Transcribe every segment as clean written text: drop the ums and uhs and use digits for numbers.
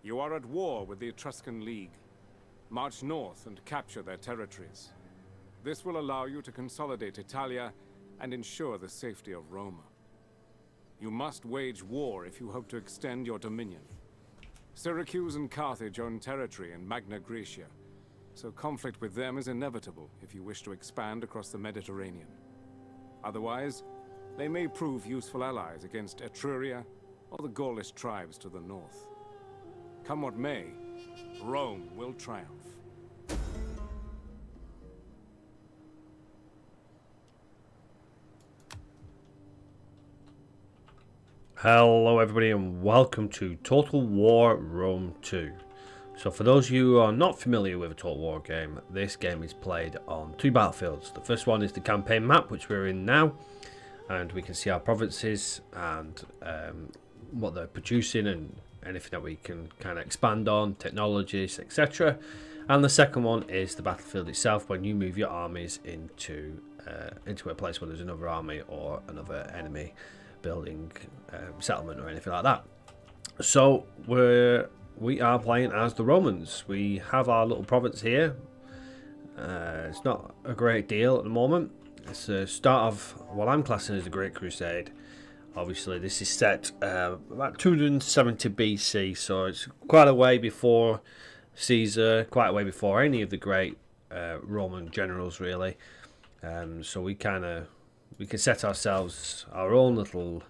You are at war with the Etruscan League. March north and capture their territories. This will allow you to consolidate Italia and ensure the safety of Roma. You must wage war if you hope to extend your dominion. Syracuse and Carthage own territory in Magna Graecia, so conflict with them is inevitable if you wish to expand across the Mediterranean. Otherwise, they may prove useful allies against Etruria or the Gaulish tribes to the north. Come what may, Rome will triumph. Hello everybody and welcome to Total War Rome 2. So for those of you who are not familiar with a Total War game, this game is played on two battlefields. The first one is the campaign map, which we're in now, and we can see our provinces and what they're producing and anything that we can kind of expand on, technologies, etc. And the second one is the battlefield itself, when you move your armies into a place where there's another army or another enemy building settlement or anything like that. So we are playing as the Romans. We have our little province here. It's not a great deal at the moment. It's the start of what I'm classing as the Great Crusade. Obviously this is set about 270 BC, so it's quite a way before Caesar, quite a way before any of the great Roman generals really. So we can set ourselves our own little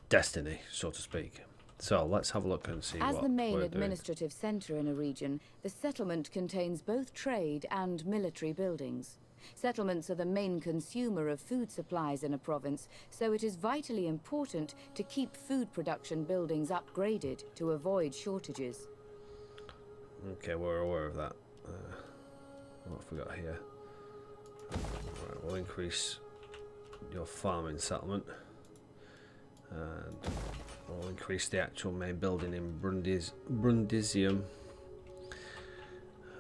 destiny, so to speak. So let's have a look and see what we're doing. As the main administrative centre in a region, the settlement contains both trade and military buildings. Settlements are the main consumer of food supplies in a province, so it is vitally important to keep food production buildings upgraded to avoid shortages. Okay, we're aware of that. What have we got here? Right, we'll increase your farming settlement, and we'll increase the actual main building in Brundisium.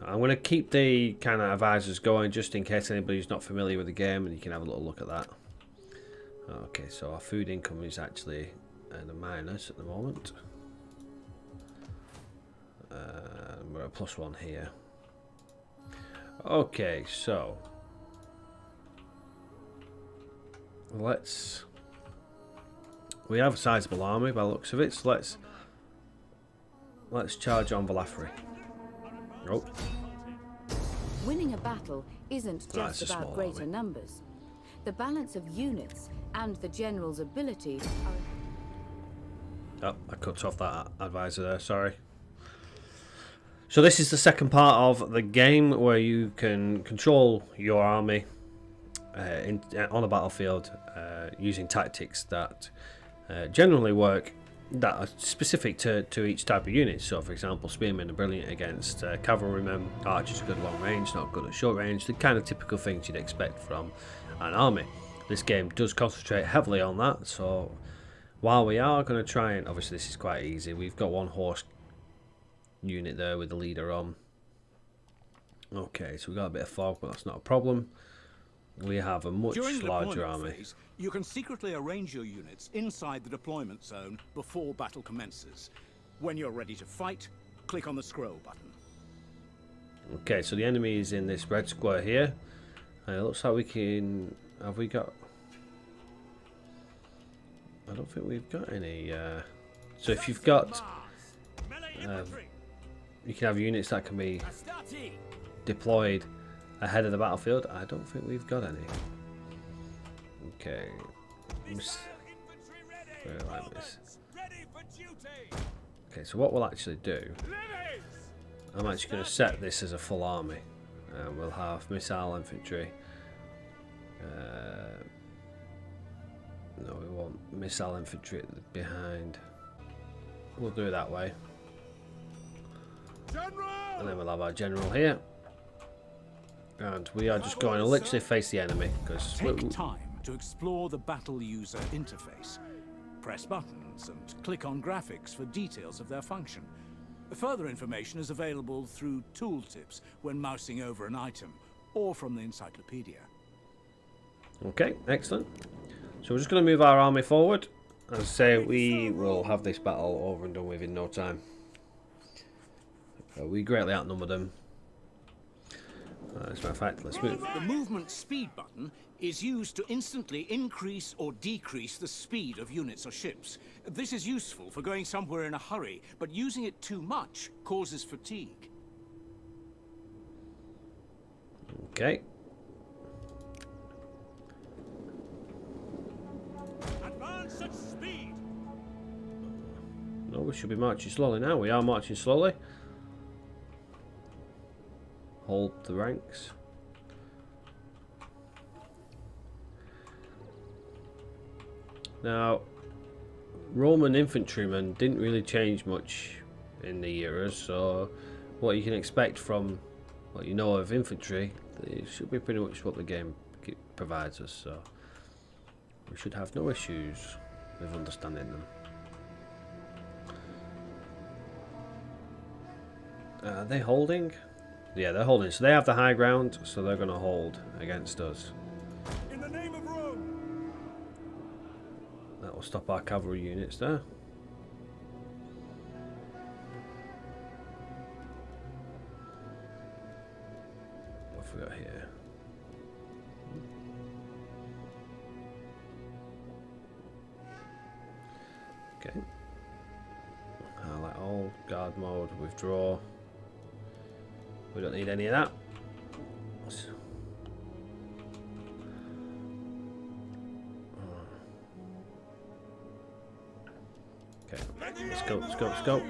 I'm going to keep the kind of advisors going just in case anybody's not familiar with the game, and you can have a little look at that. Okay, so our food income is actually in the minus at the moment. We're at +1 here. Okay, so we have a sizable army by the looks of it, so let's charge on Valafri. Oh. Winning a battle isn't just about greater numbers. The balance of units and the general's ability are... Oh, I cut off that advisor there, sorry. So this is the second part of the game where you can control your army on a battlefield using tactics that generally work, that are specific to each type of unit. So for example, spearmen are brilliant against cavalrymen, archers are good at long range, not good at short range, the kind of typical things you'd expect from an army. This game does concentrate heavily on that, so while we are going to try and, obviously this is quite easy, we've got one horse unit there with the leader on. Okay, so we've got a bit of fog, but that's not a problem. We have a much larger army. Phase, you can secretly arrange your units inside the deployment zone before battle commences. When you're ready to fight, click on the scroll button. Okay, so the enemy is in this red square here. It looks like we can... Have we got... I don't think we've got any... So if you've got... you can have units that can be deployed ahead of the battlefield. I don't think we've got any. Okay. Okay, so what we'll actually do, I'm actually going to set this as a full army. We'll have missile infantry. No, we want missile infantry behind. We'll do it that way. And then we'll have our general here. And we are just going to literally face the enemy, because take time to explore the battle user interface. Press buttons and click on graphics for details of their function. Further information is available through tooltips when mousing over an item, or from the encyclopedia. Okay, excellent. So we're just going to move our army forward. As I say, we will have this battle over and done with in no time. We greatly outnumber them. As a matter of fact, let's move. The movement speed button is used to instantly increase or decrease the speed of units or ships. This is useful for going somewhere in a hurry, but using it too much causes fatigue. Okay. Advance at speed. No, we should be marching slowly now. We are marching slowly. Hold the ranks. Now, Roman infantrymen didn't really change much in the eras, so what you can expect from what you know of infantry, it should be pretty much what the game provides us, so we should have no issues with understanding them. Are they holding? Yeah, they're holding, so they have the high ground, so they're going to hold against us. In the name of Rome. That will stop our cavalry units there. What have we got here? Okay. Highlight all, guard mode, withdraw. We don't need any of that. Okay, let's go, let's go, let's go.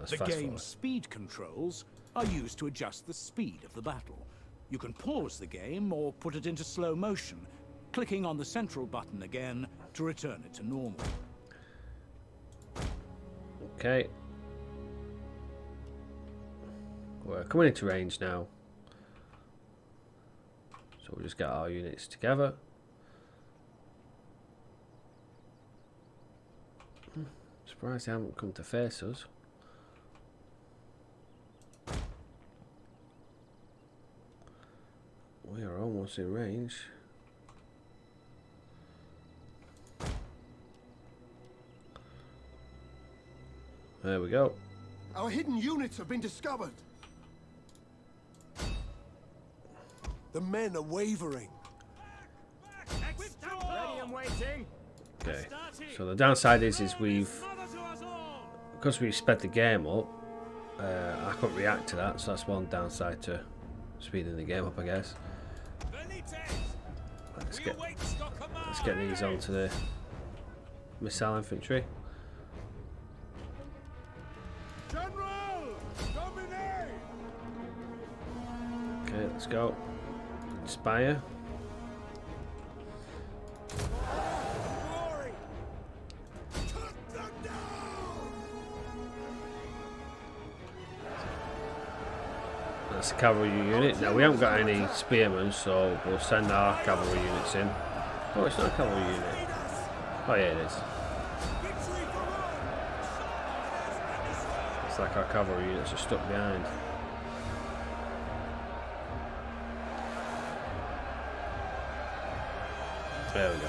The game's speed controls are used to adjust the speed of the battle. You can pause the game or put it into slow motion, clicking on the central button again to return it to normal. Okay. We're coming into range now. So we'll just get our units together. Surprised they haven't come to face us. We are almost in range. There we go. Our hidden units have been discovered. The men are wavering. Ready and waiting. Okay. So the downside is because we've sped the game up, I couldn't react to that, so that's one downside to speeding the game up, I guess. Let's get these onto the missile infantry. Okay, let's go. Inspire. That's the cavalry unit. Now we haven't got any spearmen, so we'll send our cavalry units in. Oh, it's not a cavalry unit. Oh yeah, it is. It's like our cavalry units are stuck behind. There we go.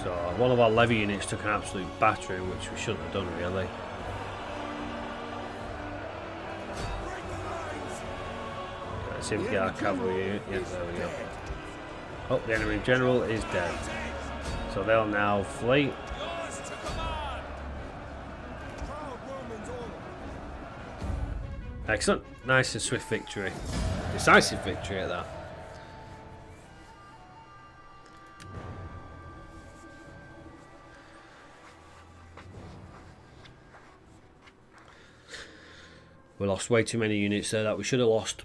So one of our levy units took an absolute battering, which we shouldn't have done really. Let's see if we get our cavalry unit. Yeah, there we go. Oh, the enemy general is dead. So they'll now flee. Excellent. Nice and swift victory. Decisive victory at that. We lost way too many units there that we should have lost.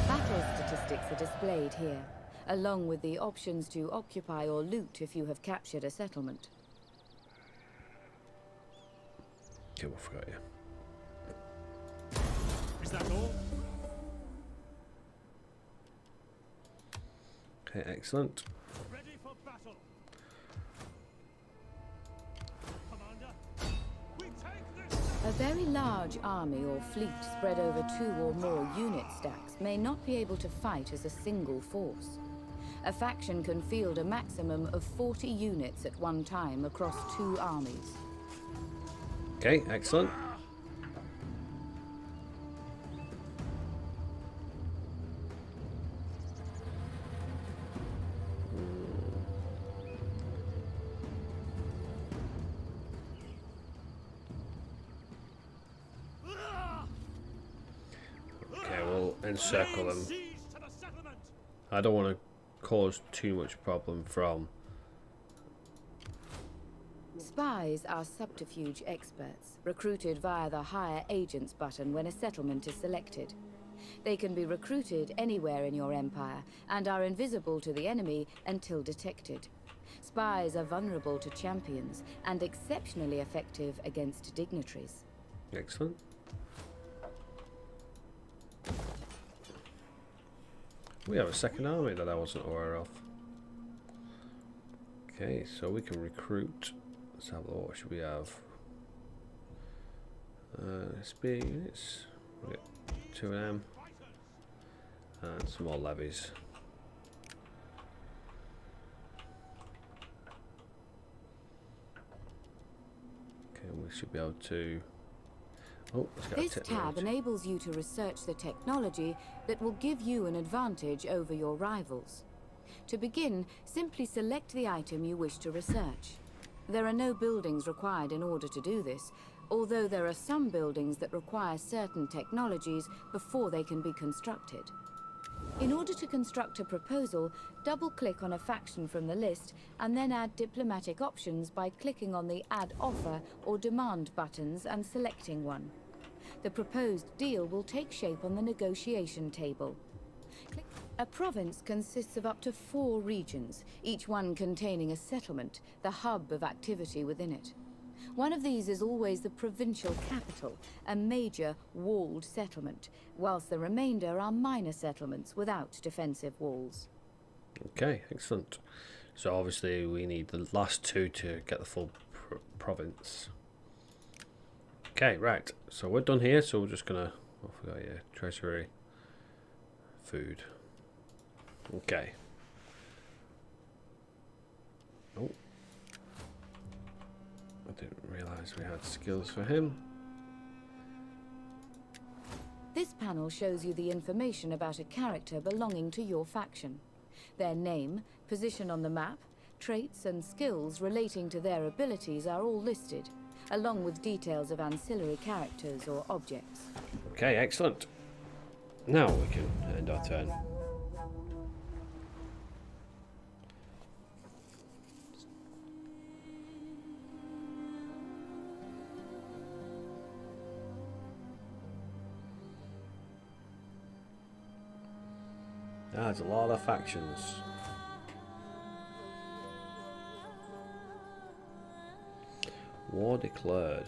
Battle statistics are displayed here. along with the options to occupy or loot if you have captured a settlement. Okay, we forgot you. Is that all? Okay, excellent. Ready for battle. Commander, we take this. A very large army or fleet spread over 2 or more unit stacks may not be able to fight as a single force. A faction can field a maximum of 40 units at one time across 2 armies. Okay, excellent. Okay, we'll encircle them. I don't want to cause too much problem from... Spies are subterfuge experts, recruited via the Hire Agents button when a settlement is selected. They can be recruited anywhere in your empire and are invisible to the enemy until detected. Spies are vulnerable to champions and exceptionally effective against dignitaries. Excellent. We have a second army that I wasn't aware of. Okay, so we can recruit. Let's have a look. What should we have? Spear units. We'll get 2 of them. And some more levies. Okay, we should be able to... Oh, let's get This tab enables you to research the technology that will give you an advantage over your rivals. To begin, simply select the item you wish to research. There are no buildings required in order to do this, although there are some buildings that require certain technologies before they can be constructed. In order to construct a proposal, double-click on a faction from the list and then add diplomatic options by clicking on the Add Offer or Demand buttons and selecting one. The proposed deal will take shape on the negotiation table. A province consists of up to 4 regions, each one containing a settlement, the hub of activity within it. One of these is always the provincial capital, a major walled settlement, whilst the remainder are minor settlements without defensive walls. Okay, excellent. So obviously we need the last 2 to get the full province. Okay, right. So we're done here. So we're just gonna... Oh, I forgot, yeah. Treasury. Food. Okay. Oh. I didn't realise we had skills for him. This panel shows you the information about a character belonging to your faction. Their name, position on the map, traits and skills relating to their abilities are all listed, along with details of ancillary characters or objects. Okay, excellent. Now we can end our turn. There's a lot of factions. War declared.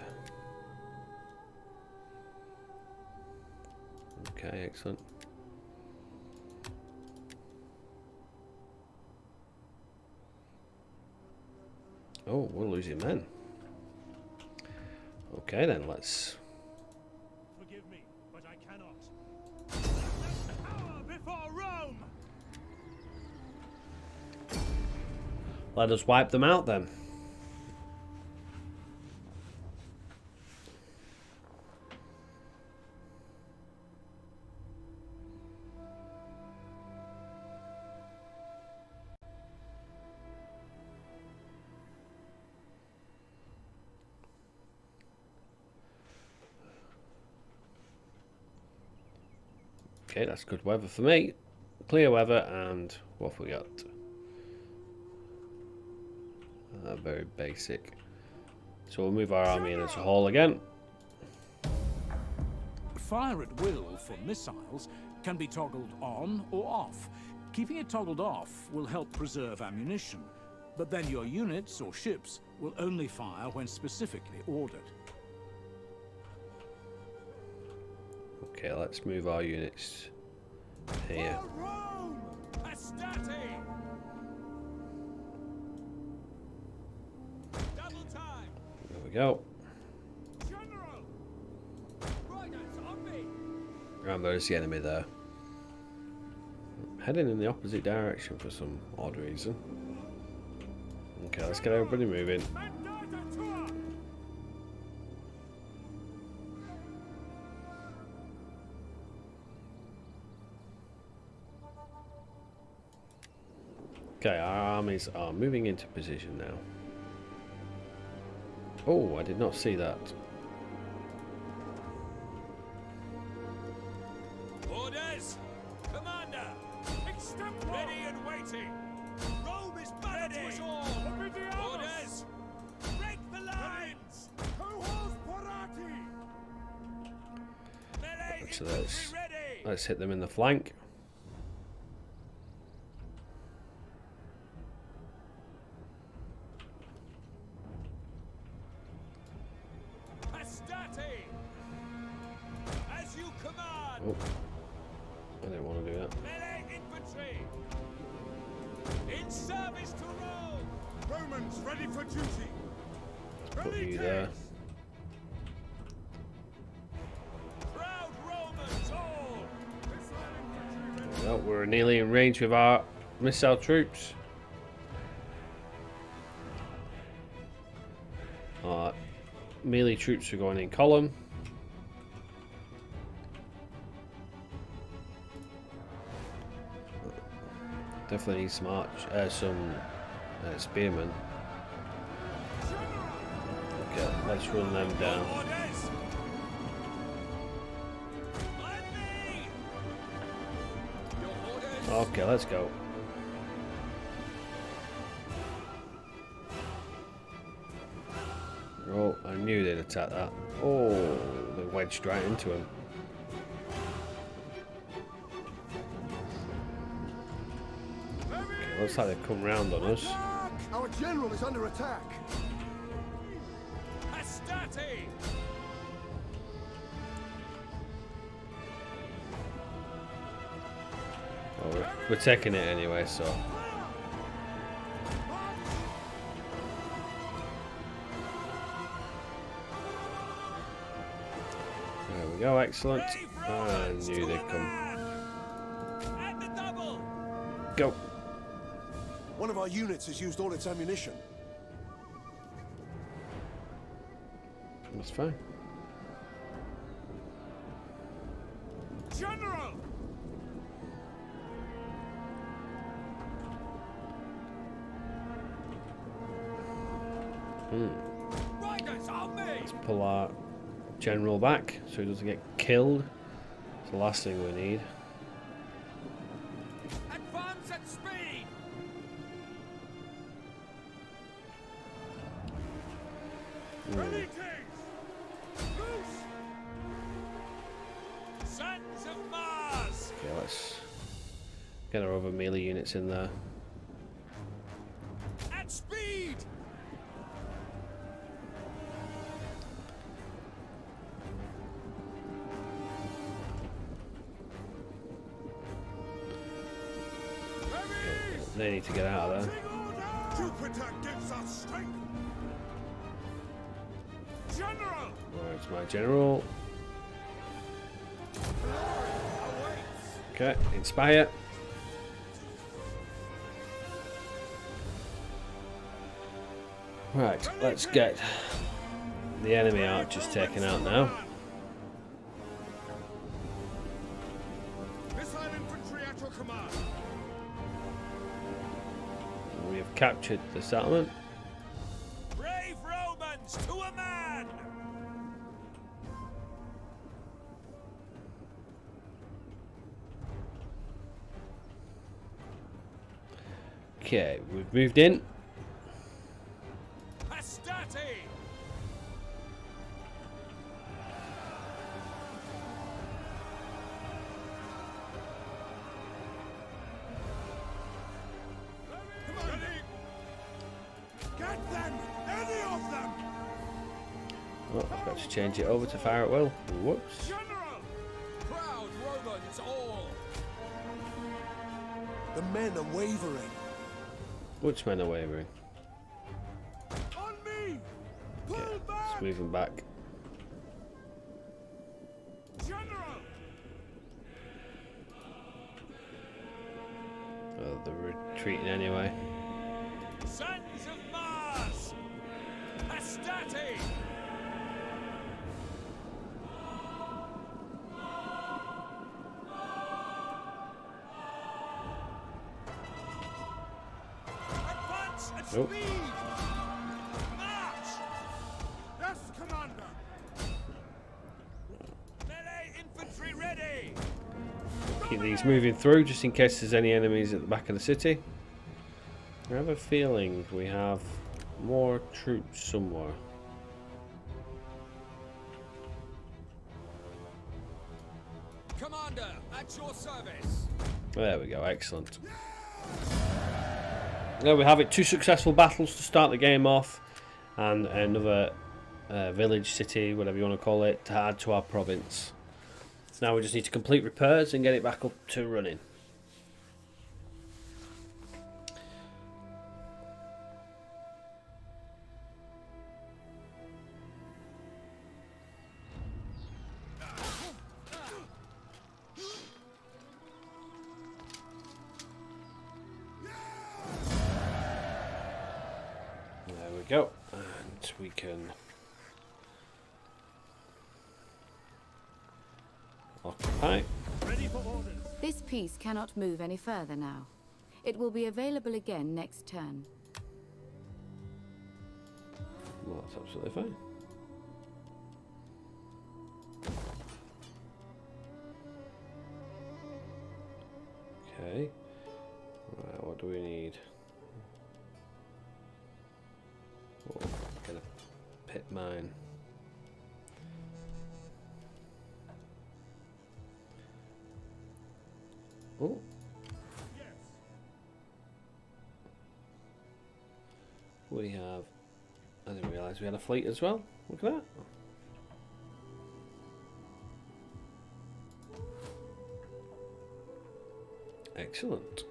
Okay, excellent. Oh, we're losing men. Okay then, let's... Forgive me, but I cannot. Power before Rome! Let us wipe them out then. Okay, that's good weather for me. Clear weather, and what have we got? Very basic. So we'll move our army in as a whole again. Fire at will for missiles can be toggled on or off. Keeping it toggled off will help preserve ammunition, but then your units or ships will only fire when specifically ordered. Okay, let's move our units here. There we go. And there's the enemy there. Heading in the opposite direction for some odd reason. Okay, let's get everybody moving. Okay, our armies are moving into position now. Oh, I did not see that. Orders! Commander! Ready and waiting! Rome is battle to us all! Orders! Break the lines! Melee So infantry ready! let's hit them in the flank. As you command! Oh, I didn't want to do that. Melee infantry! In service to Rome! Romans ready for duty. Put you there. Proud Romans all! Well, we're nearly in range with our missile troops. Alright, melee troops are going in column. Definitely need some spearmen. Okay, let's run them down. Orders! On me! Your orders! Okay, let's go. Oh, I knew they'd attack that. Oh, they wedged right into him. Okay, looks like they've come round on us. Our general is under attack. Hastati! Well, we're taking it anyway, so. There we go, excellent. I knew they'd come. At the double! Go. One of our units has used all its ammunition. That's fine. General! Riders on me! Let's pull our general back so he doesn't get killed. It's the last thing we need. Advance at speed! Ready, Kings! Loose! Sons of Mars! Okay, let's get our other melee units in there. At speed! They need to get out of there. Jupiter gives us strength. General! Where's my general? Okay, inspire. Right, let's get the enemy archers taken out now. Missile infantry at your command. We have captured the settlement. Brave Romans to a man! Okay, we've moved in. Hastati! Got to change it over to fire at will. Whoops. General! Proud Romans all! The men are wavering. Which men are wavering? On me! Pull Okay, back! let's move them back. General! Oh, they're retreating anyway. Sons of Mars! Hastati! Advance at Nope. speed! March! Yes, Commander! Melee infantry ready! Keep these moving through just in case there's any enemies at the back of the city. I have a feeling we have more troops somewhere. Commander, at your service! There we go, excellent. There we have it, 2 successful battles to start the game off, and another village, city, whatever you want to call it, to add to our province. So now we just need to complete repairs and get it back up to running. There we go, and we can occupy. Ready for orders! This piece cannot move any further now. It will be available again next turn. Well, that's absolutely fine. Okay. Right, what do we need? Oh, get a pit mine. Oh. We have. I didn't realise we had a fleet as well. Look at that. Excellent.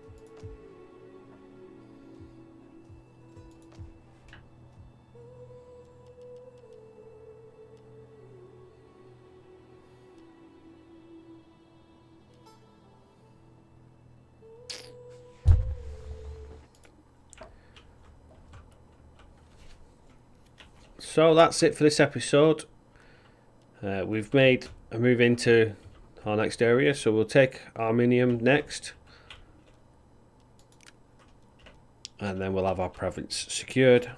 So that's it for this episode. We've made a move into our next area, so we'll take Arminium next, and then we'll have our province secured.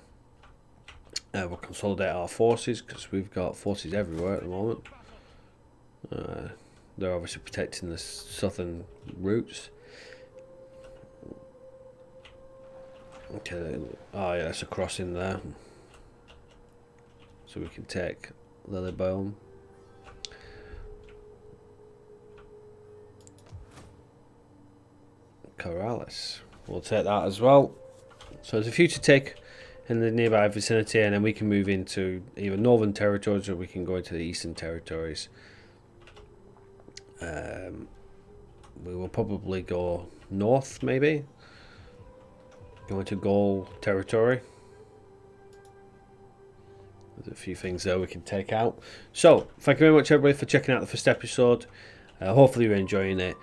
We'll consolidate our forces because we've got forces everywhere at the moment. They're obviously protecting the southern routes. Okay, oh yeah, that's a crossing there. So we can take Lilybone. Corrales. We'll take that as well. So there's a few to take in the nearby vicinity, and then we can move into either northern territories or we can go into the eastern territories. We will probably go north, maybe. Go into Gaul territory. There's a few things there we can take out. So, thank you very much everybody for checking out the first episode. Hopefully you're enjoying it.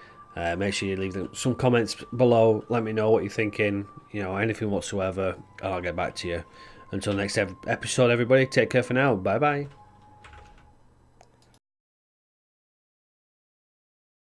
Make sure you leave some comments below. Let me know what you're thinking. You know, anything whatsoever. And I'll get back to you. Until next episode, everybody. Take care for now. Bye bye.